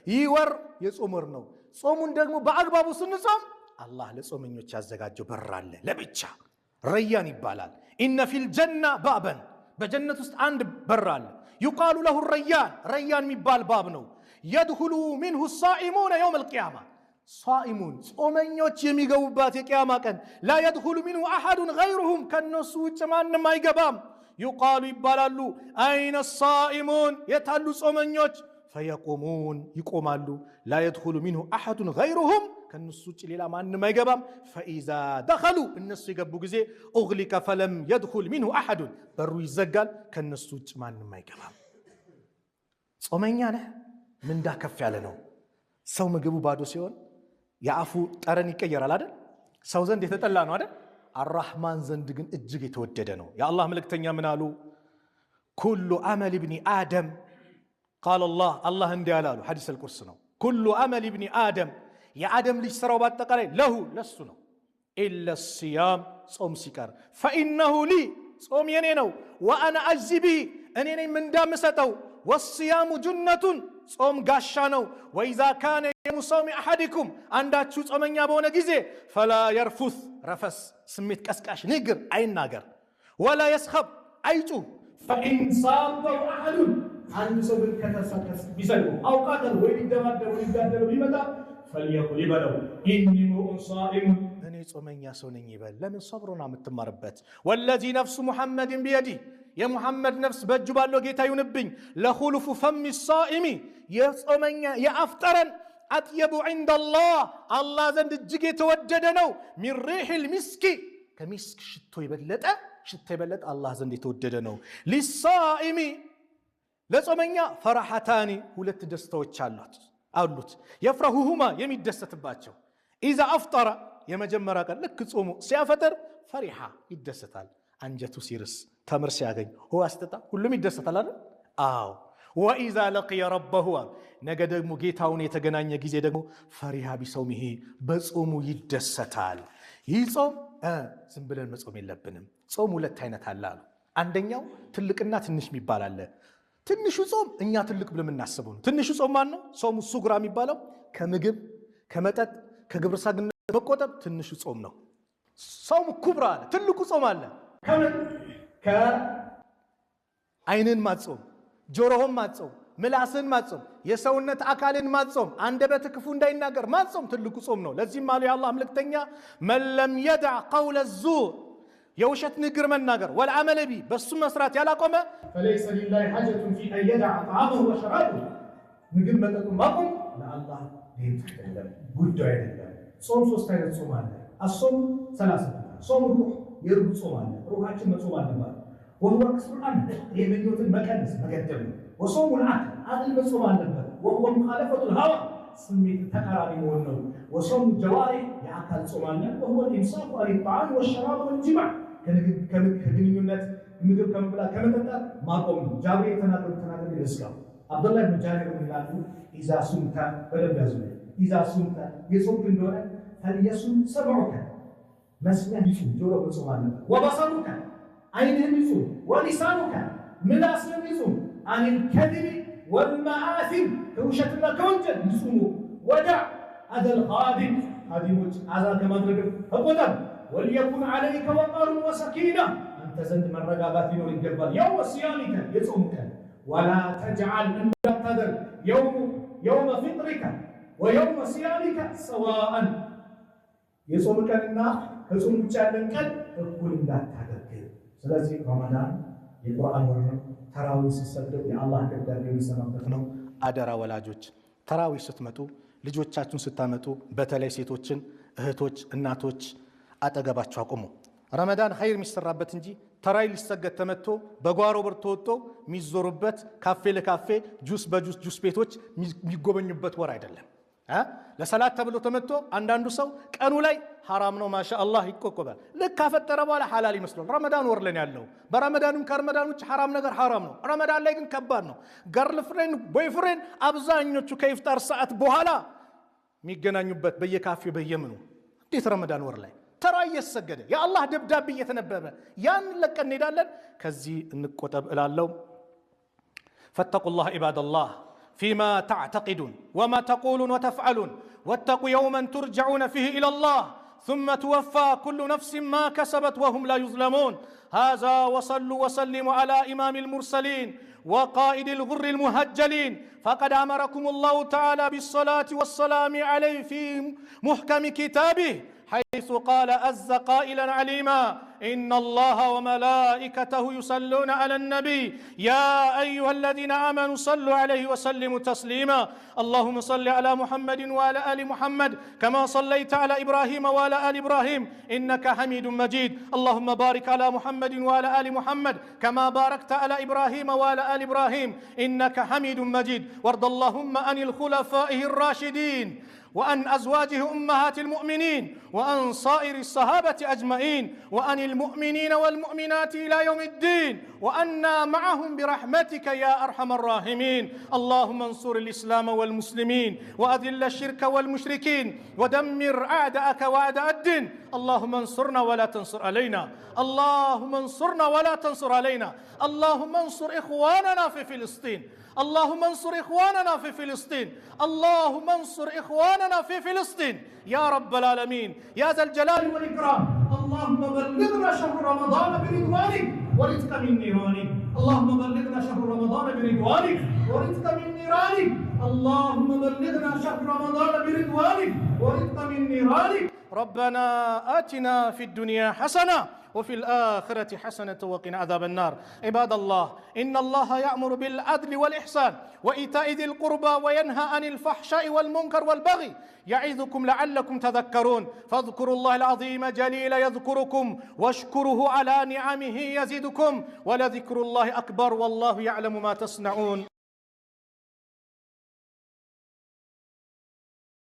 ይወር የጾም ወር ነው። ጾሙን ደግሞ በአግባቡ ስንጾም አላህ ለጾመኞች ያዘጋጀው በር አለ ለብቻ ረያን ይባላል። ኢነ ፊል ጀና ባበን በጀነት ውስጥ አንድ በር አለ። ይቃሉ ለሁ ረያን ረያን የሚባል ባብ ነው። የድኹሉ ሚንሁ ሳኢሙነ የውመል ቂያማ ሳኢሙን ጾመኞች የሚገቡባት የቂያማ ቀን ላ የድኹሉ ሚንሁ አሐዱን ገይሩሁም ከነሱ ውጭ ማንም አይገባም። ይቃሉ ይባላሉ አይነ ሳኢሙን የታሉ ጾመኞች? ፈየቁሙን ይቆማሉ። ላ የድኹሉ ሚንሁ አሐዱን ገይሩሁም ከነሱ ውጭ ሌላ ማንም አይገባም። ፈኢዛ ደኸሉ እነሱ የገቡ ጊዜ ኡግሊቀ ፈለም የድኹል ሚንሁ አሐዱን በሩ ይዘጋል፣ ከነሱ ውጭ ማንም አይገባም። ጾመኛ ነህ ምንዳ ከፍ ያለ ነው። ሰው ምግቡ ባዶ ሲሆን የአፉ ጠረን ይቀየራል አይደል? ሰው ዘንድ የተጠላ ነው አይደል? አራህማን ዘንድ ግን እጅግ የተወደደ ነው። የአላህ መልእክተኛ ምን አሉ? ኩሉ አመል ብኒ አደም ቃል አላህ እንዲህ አላሉ። ሐዲስ አልቁርስ ነው። ኩሉ አመል ብኒ አደም የአደም ልጅ ስራው በአጠቃላይ ለሁ ለሱ ነው። ኢለ ሲያም ጾም ሲቀር ፈኢነሁ ሊ ጾም የኔ ነው። ወአና አጅዚ ቢሂ እኔ ነኝ ምንዳምሰጠው። ወሲያሙ ጁነቱን ጾም ጋሻ ነው። ወኢዛ ካነ የውሙ ሰውሚ አሐዲኩም አንዳችሁ ጾመኛ በሆነ ጊዜ ፈላ የርፉት ረፈስ ስሜት ቀስቃሽ ንግር አይናገር። ወላ የስኸብ አይጩህ። ፈኢን ሳበው አሐዱን አንድ ሰው ግን ከተሳከስ ቢሰልሙ አውቃተል ወይ ሊደባደቡ ሊጋደሉ ቢመጣ ፈልየቁል ይበለው ኢኒ ምሩኡን ሳኢሙን እኔ ጾመኛ ሰው ነኝ ይበል። ለምን ሰብሩን የምትማርበት። ወለዚ ነፍሱ ሙሐመድን ቢየዲህ የሙሐመድ ነፍስ በእጁ ባለው ጌታ ይሁንብኝ። ለኹሉፉ ፈሚ ሳኢሚ የጾመኛ የአፍጠረን አጥየቡ ዐንደላህ አላህ ዘንድ እጅግ የተወደደ ነው። ሚን ሪሒል ሚስኪ ከሚስክ ሽቶ የበለጠ አላህ ዘንድ የተወደደ ነው። ሊሳኢሚ ለጾመኛ ፈራሐታኒ ሁለት ደስታዎች አሉት። የፍረሁሁማ የሚደሰትባቸው። ኢዛ አፍጠረ የመጀመሪያ ቀን ልክ ጾሙ ሲያፈጥር ፈሪሓ ይደሰታል። አንጀቱ ሲርስ ተምር ሲያገኝ ውሃ ሲጠጣ ሁሉም ይደሰታል አይደል? አዎ። ወኢዛ ለቅየ ረበሁ ነገ ደግሞ ጌታውን የተገናኘ ጊዜ ደግሞ ፈሪሃ ቢሰውሚሂ በጾሙ ይደሰታል። ይህ ጾም ዝም ብለን መጾም የለብንም። ጾም ሁለት አይነት አለ አሉ። አንደኛው ትልቅና ትንሽ የሚባል አለ። ትንሹ ጾም እኛ ትልቅ ብለን የምናስበው ነው። ትንሹ ጾም ማን ነው? ጾሙ ሱግራ የሚባለው ከምግብ ከመጠጥ ከግብረ ሥጋ ግንኙነት መቆጠብ ትንሹ ጾም ነው። ጾሙ ኩብራ አለ፣ ትልቁ ጾም አለ። ከምን ከአይንን ማጾም፣ ጆሮህን ማጾም፣ ምላስን ማጾም፣ የሰውነት አካልን ማጾም፣ አንደበት ክፉ እንዳይናገር ማጾም ትልቁ ጾም ነው። ለዚህም አሉ የአላህ መልእክተኛ መን ለም የድዕ ቀውለ ዙር የውሸት ንግግር መናገር ወልዓመለ ቢሂ በሱ መስራት ያላቆመ ፈለይሰ ሊላሂ ሐጀቱን ፊ አን የድዕ ጣዓመሁ ወሸራበሁ ምግብ መጠጡን ማቆም ለአላህ ጉዳይ አይደለም። ጾም ሶስት አይነት ጾም አለ። አሶም ሰላሳ ጾም ሩህ የሩህ ጾም አለ። ሩሃችን መጾም አለባት። ወሁወ ከስሩል አምድ የምኞትን መቀነስ መገደብ ነው። ወጾሙል አቅል መጾም አለበት። ወሁወ ሙኻለፈቱል ሀዋ ስሜት ተቃራኒ መሆን ነው። ወጾሙ ጀዋሪህ የአካል ጾም አለ። ወሁወ ኢምሳኩ አን ጣዓም ወሸራብ ወልጅማዕ ከግንኙነት ምግብ ከመብላት ከመጠጣት ማቆም ነው። ጃብር የተናገሩ ይመስላል። አብዱላህ ብን ጃቢር ይላሉ ኢዛ ሱምተ በደንብ ያዙ። ኢዛ ሱምተ የጾምክ እንደሆነ ፈልየሱም ሰምዑከ መስሚያ ይጹም፣ ጆሮ መጾም አለበት። ወበሰሩከ አይንህም ይጹም፣ ወሊሳኑከ ምላስህም ይጹም። አኒል ከዚቢ ወልመዓሲም ከውሸትና ከወንጀል ይጹሙ። ወዳዕ አዘል ኻዲም ኻዲሞች አዛ ከማድረግ ተቆጠብ። ወልየኩን ዐለይከ ወቃሩን ወሰኪና አንተ ዘንድ መረጋጋት ሊኖር ይገባል። የውመ ሲያሚከ የጾም ቀን ወላ ተጅዐል እንዳታደርግ የውመ ፊጥሪከ ወየውመ ሲያሚከ ሰዋአን የጾም ቀንና ከጾም ውጭ ያለን ቀን እኩል እንዳታደርግ። ስለዚህ ረመዳን የቁርአን ወር ነው። ተራዊህ ሲሰገድ የአላህ ደብዳቤ የሚሰማበት ነው። አደራ ወላጆች ተራዊህ ስትመጡ ልጆቻችሁን ስታመጡ በተለይ ሴቶችን እህቶች እናቶች አጠገባችሁ አቁሙ። ረመዳን ኸይር የሚሰራበት እንጂ ተራዊህ ሊሰገድ ተመቶ በጓሮ በር ተወጥቶ የሚዞሩበት ካፌ ለካፌ ጁስ በጁስ ጁስ ቤቶች የሚጎበኙበት ወር አይደለም። ለሰላት ተብሎ ተመቶ አንዳንዱ ሰው ቀኑ ላይ ሐራም ነው ማሻአላህ ይቆቆባል። ልክ ካፈጠረ በኋላ ሐላል ይመስላል። ረመዳን ወር ላይ ያለው በረመዳንም ከረመዳን ውጭ ሐራም ነገር ሐራም ነው። ረመዳን ላይ ግን ከባድ ነው። ገርል ፍሬንድ ቦይ ፍሬንድ አብዛኞቹ ከኢፍጣር ሰዓት በኋላ የሚገናኙበት በየካፌው በየምኑ እንዴት ረመዳን ወር ላይ ተራ እየሰገደ የአላህ ደብዳቤ እየተነበበ ያን ለቀን እንሄዳለን። ከዚህ እንቆጠብ እላለሁ። ፈተቁላህ ኢባደላህ فيما تعتقدون وما تقولون وتفعلون، واتقوا يوما ترجعون فيه إلى الله ثم توفى كل نفس ما كسبت وهم لا يظلمون. هذا وصلوا وسلموا على إمام المرسلين وقائد الغر المهجلين، فقد أمركم الله تعالى بالصلاة والسلام عليه في محكم كتابه، حيث قال عز قائلا عليما: إن الله وملائكته يصلون على النبي يا أيها الذين آمنوا صلوا عليه وسلموا تسليما. اللهم صل على محمد وعلى آل محمد كما صليت على إبراهيم وعلى آل إبراهيم إنك حميد مجيد. اللهم بارك على محمد وعلى آل محمد كما باركت على إبراهيم وعلى آل إبراهيم إنك حميد مجيد. وارض اللهم عن الخلفائه الراشدين وعن أزواجه أمهات المؤمنين وعن صائر الصحابة أجمعين وعن المؤمنين والمؤمنات إلى يوم الدين، وأنا معهم برحمتك يا أرحم الراحمين. اللهم انصر الإسلام والمسلمين وأذل الشرك والمشركين ودمر أعداءك وأعداء الدين. اللهم انصرنا ولا تنصر علينا، اللهم انصرنا ولا تنصر علينا. اللهم انصر إخواننا في فلسطين، اللهم انصر إخواننا في فلسطين، اللهم انصر إخواننا في فلسطين يا رب العالمين يا ذا الجلال والإكرام. اللهم بلغنا شهر رمضان برضوانك ورزق من نيرانك، اللهم بلغنا شهر رمضان برضوانك ورزق من نيرانك، اللهم بلغنا شهر رمضان برضوانك ورزق من نيرانك. ربنا آتنا في الدنيا حسنة وفي الآخرة حسنة وقنا عذاب النار. عباد الله، إن الله يأمر بالعدل والإحسان وإيتاء ذي القربى وينهى عن الفحشاء والمنكر والبغي يعظكم لعلكم تذكرون. فاذكروا الله العظيم جليل يذكركم واشكروه على نعمه يزدكم ولذكر الله أكبر والله يعلم ما تصنعون.